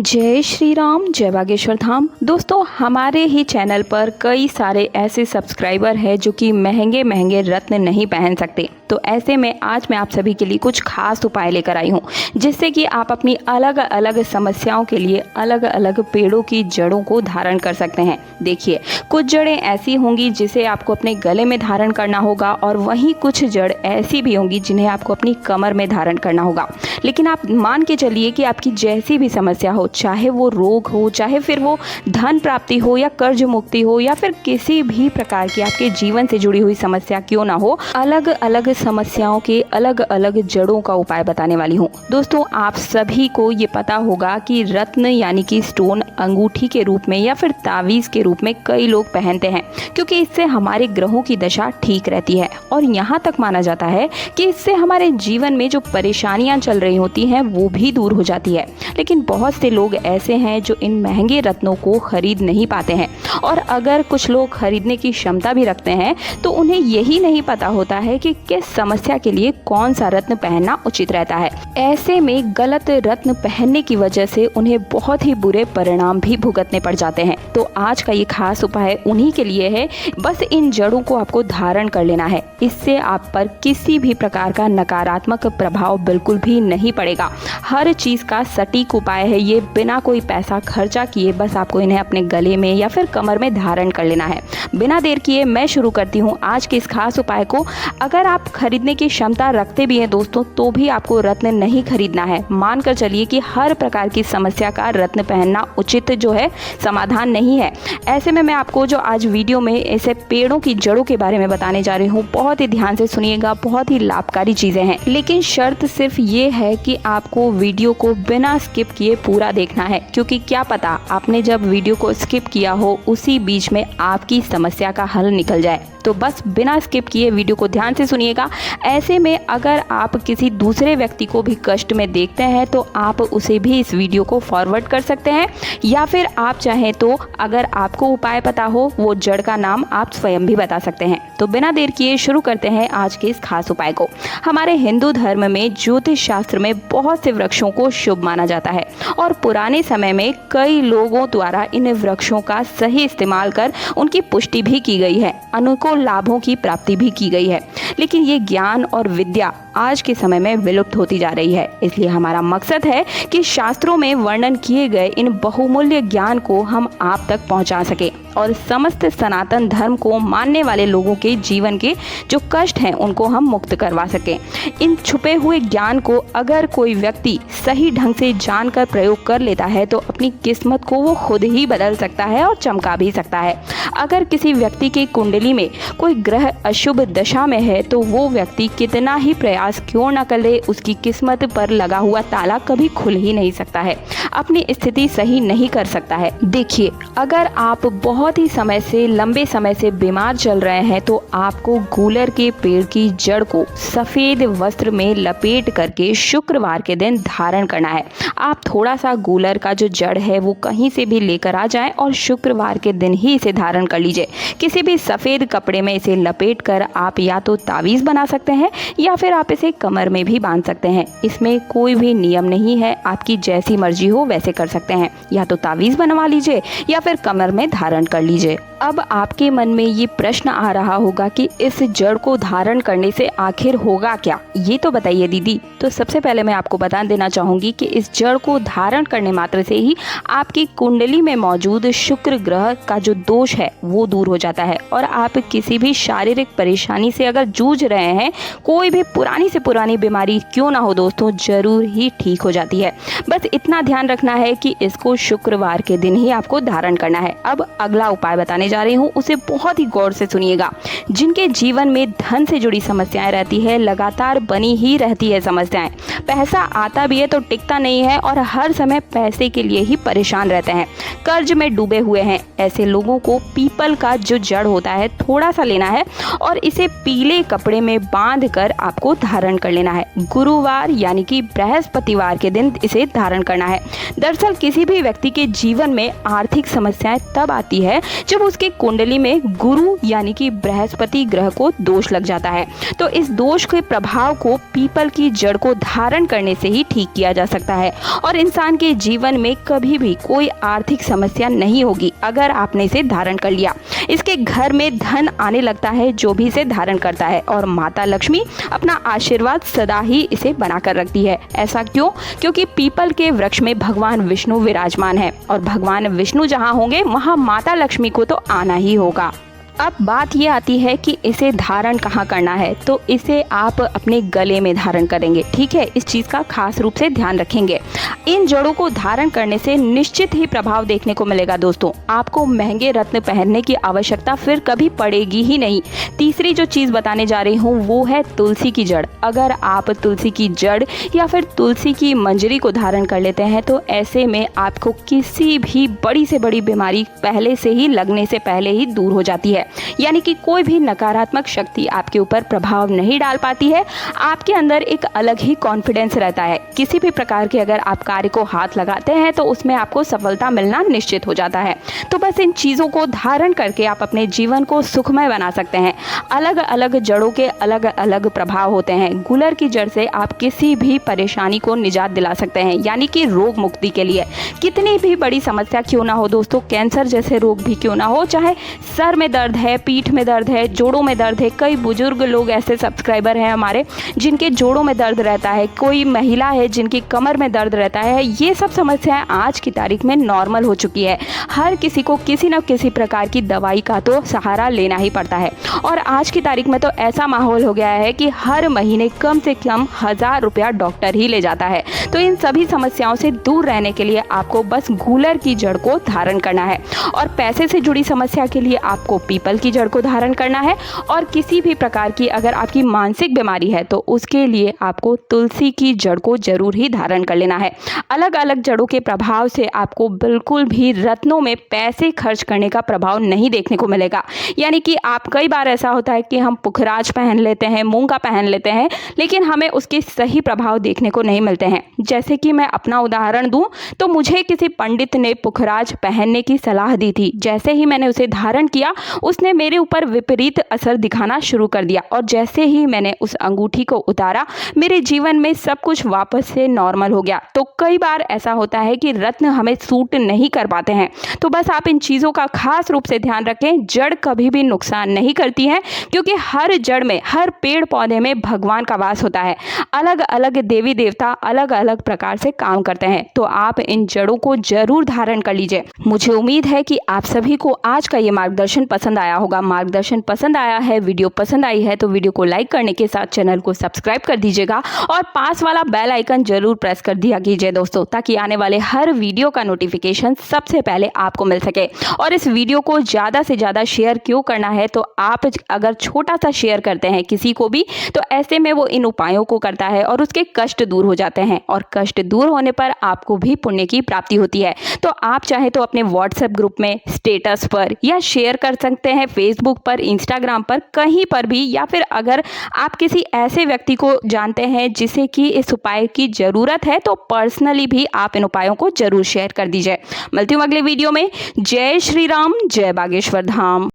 जय श्री राम, जय बागेश्वर धाम। दोस्तों, हमारे ही चैनल पर कई सारे ऐसे सब्सक्राइबर हैं जो कि महंगे महंगे रत्न नहीं पहन सकते। तो ऐसे में आज मैं आप सभी के लिए कुछ खास उपाय लेकर आई हूँ, जिससे कि आप अपनी अलग अलग समस्याओं के लिए अलग अलग पेड़ों की जड़ों को धारण कर सकते हैं। देखिए, कुछ जड़ें ऐसी होंगी जिसे आपको अपने गले में धारण करना होगा, और वहीं कुछ जड़ ऐसी भी होंगी जिन्हें आपको अपनी कमर में धारण करना होगा। लेकिन आप मान के चलिए कि आपकी जैसी भी समस्या हो, चाहे वो रोग हो, चाहे फिर वो धन प्राप्ति हो, या कर्ज मुक्ति हो, या फिर किसी भी प्रकार की आपके जीवन से जुड़ी हुई समस्या क्यों ना हो, अलग अलग समस्याओं के अलग अलग जड़ों का उपाय बताने वाली हूँ। दोस्तों, आप सभी को ये पता होगा कि रत्न यानी कि स्टोन अंगूठी के रूप में या फिर तावीज के रूप में कई लोग पहनते हैं, क्योंकि इससे हमारे ग्रहों की दशा ठीक रहती है। और यहाँ तक माना जाता है कि इससे हमारे जीवन में जो परेशानियां चल रही होती हैं वो भी दूर हो जाती है। लेकिन बहुत से लोग ऐसे हैं जो इन महंगे रत्नों को खरीद नहीं पाते हैं, और अगर कुछ लोग खरीदने की क्षमता भी रखते हैं तो उन्हें यही नहीं पता होता है कि किस समस्या के लिए कौन सा रत्न पहनना उचित रहता है। ऐसे में गलत रत्न पहनने की वजह से उन्हें बहुत ही बुरे परिणाम भी भुगतने पड़ जाते हैं। तो आज का ये खास उपाय उन्हीं के लिए है। बस इन जड़ों को आपको धारण कर लेना है। इससे आप पर किसी भी प्रकार का नकारात्मक प्रभाव बिल्कुल भी नहीं पड़ेगा। हर चीज का सटीक उपाय है ये, बिना कोई पैसा खर्चा किए बस आपको इन्हें अपने गले में या फिर कमर में धारण कर लेना है। बिना देर किए मैं शुरू करती हूँ आज के इस खास उपाय को। अगर आप खरीदने की क्षमता रखते भी हैं दोस्तों, तो भी आपको रत्न नहीं खरीदना है। मानकर चलिए कि हर प्रकार की समस्या का रत्न पहनना उचित जो है समाधान नहीं है। ऐसे में मैं आपको जो आज वीडियो में ऐसे पेड़ों की जड़ों के बारे में बताने जा रही हूँ, बहुत ही ध्यान से सुनिएगा। बहुत ही लाभकारी चीजें हैं, लेकिन शर्त सिर्फ ये है कि आपको वीडियो को बिना स्किप किए पूरा देखना है, क्योंकि क्या पता आपने जब वीडियो को स्किप किया हो उसी बीच में आपकी समस्या का हल निकल जाए। तो बस बिना स्किप किए वीडियो को ध्यान से सुनिएगा। ऐसे में अगर आप किसी दूसरे व्यक्ति को भी कष्ट में देखते हैं तो आप उसे भी इस वीडियो को फॉरवर्ड कर सकते हैं, या फिर आप चाहें तो अगर आपको उपाय पता हो वो जड़ का नाम आप स्वयं भी बता सकते हैं। तो बिना देर किए शुरू करते हैं आज के इस खास उपाय को। हमारे हिंदू धर्म में ज्योतिष शास्त्र में बहुत से वृक्षों को शुभ माना जाता है, और पुराने समय में कई लोगों द्वारा इन वृक्षों का सही इस्तेमाल कर उनकी पुष्टि भी की गई है, अनेकों लाभों की प्राप्ति भी की गई है। लेकिन ये ज्ञान और विद्या आज के समय में विलुप्त होती जा रही है। इसलिए हमारा मकसद है कि शास्त्रों में वर्णन किए गए इन बहुमूल्य ज्ञान को हम आप तक पहुंचा सके, और समस्त सनातन धर्म को मानने वाले लोगों के जीवन के जो कष्ट हैं उनको हम मुक्त करवा सकें। इन छुपे हुए ज्ञान को अगर कोई व्यक्ति सही ढंग से जानकर प्रयोग कर लेता है तो अपनी किस्मत को वो खुद ही बदल सकता है और चमका भी सकता है। अगर किसी व्यक्ति की कुंडली में कोई ग्रह अशुभ दशा में है तो वो व्यक्ति कितना ही प्रयास क्यों न कर ले, उसकी किस्मत पर लगा हुआ ताला कभी खुल ही नहीं सकता है, अपनी स्थिति सही नहीं कर सकता है। देखिए, अगर आप बहुत ही समय से लंबे समय से बीमार चल रहे हैं तो आपको गूलर के पेड़ की जड़ को सफेद वस्त्र में लपेट करके शुक्रवार के दिन धारण करना है। आप थोड़ा सा गूलर का जो जड़ है वो कहीं से भी लेकर आ जाएं और शुक्रवार के दिन ही इसे धारण कर लीजिए। किसी भी सफेद कपड़े में इसे लपेट कर आप या तो तावीज बना सकते हैं या फिर आप इसे कमर में भी बांध सकते हैं। इसमें कोई भी नियम नहीं है, आपकी जैसी मर्जी हो वैसे कर सकते हैं। या तो तावीज बनवा लीजिए या फिर कमर में धारण कर लीजिए। अब आपके मन में ये प्रश्न आ रहा होगा कि इस जड़ को धारण करने से आखिर होगा क्या, ये तो बताइए दीदी। तो सबसे पहले मैं आपको बता देना चाहूंगी कि इस जड़ को धारण करने मात्र से ही आपकी कुंडली में मौजूद शुक्र ग्रह का जो दोष है वो दूर हो जाता है, और आप किसी भी शारीरिक परेशानी से अगर जूझ रहे हैं, कोई भी पुरानी से पुरानी बीमारी क्यों ना हो दोस्तों, जरूर ही ठीक हो जाती है। बस इतना ध्यान रखना है कि इसको शुक्रवार के दिन ही आपको धारण करना है। अब अगला उपाय बताने जा रही हूँ, उसे बहुत ही गौर से सुनिएगा। जिनके जीवन में धन से जुड़ी समस्याएं रहती है, लगातार बनी ही रहती है समस्याएं, पैसा आता भी है तो टिकता नहीं है, और हर समय पैसे के लिए ही परेशान रहते हैं, कर्ज में डूबे हुए हैं, ऐसे लोगों को पीपल का जो जड़ होता है थोड़ा सा लेना है और इसे पीले कपड़े में बांध कर आपको धारण कर लेना है। गुरुवार यानी कि बृहस्पतिवार के दिन इसे धारण करना है। दरअसल किसी भी व्यक्ति के जीवन में आर्थिक समस्याएं तब आती है जब उसके आपके कुंडली में गुरु यानी कि बृहस्पति ग्रह को दोष लग जाता है। तो इस दोष के प्रभाव को पीपल की जड़ को धारण करने से ही ठीक किया जा सकता है और इंसान के जीवन में कभी भी कोई आर्थिक समस्या नहीं होगी अगर आपने इसे धारण कर लिया। इसके घर में धन आने लगता है जो भी इसे धारण करता है और माता लक्ष्मी अपना आशीर्वाद सदा ही इसे बनाकर रखती है। ऐसा क्यों? क्योंकि पीपल के वृक्ष में भगवान विष्णु विराजमान है और भगवान विष्णु जहाँ होंगे वहाँ माता लक्ष्मी को तो आना ही होगा। अब बात ये आती है कि इसे धारण कहाँ करना है। तो इसे आप अपने गले में धारण करेंगे, ठीक है। इस चीज़ का खास रूप से ध्यान रखेंगे। इन जड़ों को धारण करने से निश्चित ही प्रभाव देखने को मिलेगा दोस्तों। आपको महंगे रत्न पहनने की आवश्यकता फिर कभी पड़ेगी ही नहीं। तीसरी जो चीज़ बताने जा रही हूँ वो है तुलसी की जड़। अगर आप तुलसी की जड़ या फिर तुलसी की मंजरी को धारण कर लेते हैं तो ऐसे में आपको किसी भी बड़ी से बड़ी बीमारी पहले से ही लगने से पहले ही दूर हो जाती है। यानी कि कोई भी नकारात्मक शक्ति आपके ऊपर प्रभाव नहीं डाल पाती है। आपके अंदर एक अलग ही कॉन्फिडेंस रहता है। किसी भी प्रकार के अगर आप कार्य को हाथ लगाते हैं तो उसमें आपको सफलता मिलना निश्चित हो जाता है। तो बस इन चीज़ों को धारण करके आप अपने जीवन को सुखमय बना सकते हैं। अलग अलग जड़ों के अलग अलग प्रभाव होते हैं। गुलर की जड़ से आप किसी भी परेशानी को निजात दिला सकते हैं, यानी कि रोग मुक्ति के लिए। कितनी भी बड़ी समस्या क्यों ना हो दोस्तों, कैंसर जैसे रोग भी क्यों ना हो, चाहे सर में दर्द है, पीठ में दर्द है, जोड़ों में दर्द है। कई बुजुर्ग लोग ऐसे सब्सक्राइबर हैं हमारे जिनके जोड़ों में दर्द रहता है, कोई महिला है जिनकी कमर में दर्द रहता है। ये सब समस्याएं आज की तारीख में नॉर्मल हो चुकी है। हर किसी को किसी न किसी प्रकार की दवाई का तो सहारा लेना ही पड़ता है और आज की तारीख में तो ऐसा माहौल हो गया है कि हर महीने कम से कम 1000 रुपया डॉक्टर ही ले जाता है। तो इन सभी समस्याओं से दूर रहने के लिए आपको बस गूलर की जड़ को धारण करना है और पैसे से जुड़ी समस्या के लिए आपको पीपल की जड़ को धारण करना है और किसी भी प्रकार की अगर आपकी मानसिक बीमारी है तो उसके लिए आपको तुलसी की जड़ को जरूर ही धारण कर लेना है। अलग अलग जड़ों के प्रभाव से आपको बिल्कुल भी रत्नों में पैसे खर्च करने का प्रभाव नहीं देखने को मिलेगा। यानी कि आप कई बार ऐसा होता है कि हम पुखराज पहन लेते हैं, मूंगा पहन लेते हैं, लेकिन हमें उसके सही प्रभाव देखने को नहीं मिलते हैं। जैसे कि मैं अपना उदाहरण दूं तो मुझे किसी पंडित ने पुखराज पहनने की सलाह दी थी। जैसे ही मैंने उसे धारण किया उसने मेरे ऊपर विपरीत असर दिखाना शुरू कर दिया और जैसे ही मैंने उस अंगूठी को उतारा मेरे जीवन में सब कुछ वापस से नॉर्मल हो गया। तो कई बार ऐसा होता है कि रत्न हमें सूट नहीं कर पाते हैं। तो बस आप इन चीज़ों का खास रूप से ध्यान रखें। जड़ कभी भी नुकसान नहीं करती है क्योंकि हर जड़ में, हर पेड़ पौधे में भगवान का वास होता है। अलग अलग देवी देवता अलग अलग प्रकार से काम करते हैं। तो आप इन जड़ों को जरूर धारण कर लीजिए। मुझे उम्मीद है कि आप सभी को आज का ये मार्गदर्शन पसंद आया होगा। मार्गदर्शन पसंद आया है, वीडियो पसंद आई है तो वीडियो को लाइक करने के साथ चैनल को सब्सक्राइब कर दीजिएगा और पास वाला बेल आइकन जरूर प्रेस कर दिया कीजिए दोस्तों, ताकि आने वाले हर वीडियो का नोटिफिकेशन सबसे पहले आपको मिल सके। और इस वीडियो को ज़्यादा से ज़्यादा शेयर क्यों करना है, तो आप अगर छोटा सा शेयर करते हैं किसी को भी तो ऐसे में वो इन उपायों को करता है और उसके कष्ट दूर हो जाते हैं और कष्ट दूर होने पर आपको भी पुण्य की प्राप्ति होती है। तो आप चाहे तो अपने व्हाट्सएप ग्रुप में, स्टेटस पर या शेयर कर सकते हैं, फेसबुक पर, इंस्टाग्राम पर, कहीं पर भी। या फिर अगर आप किसी ऐसे व्यक्ति को जानते हैं जिसे कि इस उपाय की ज़रूरत है तो पर्सनली भी आप इन उपायों को जरूर शेयर कर दीजिए। मिलती हूँ अगले वीडियो में। जय श्री राम, जय बागेश्वर धाम।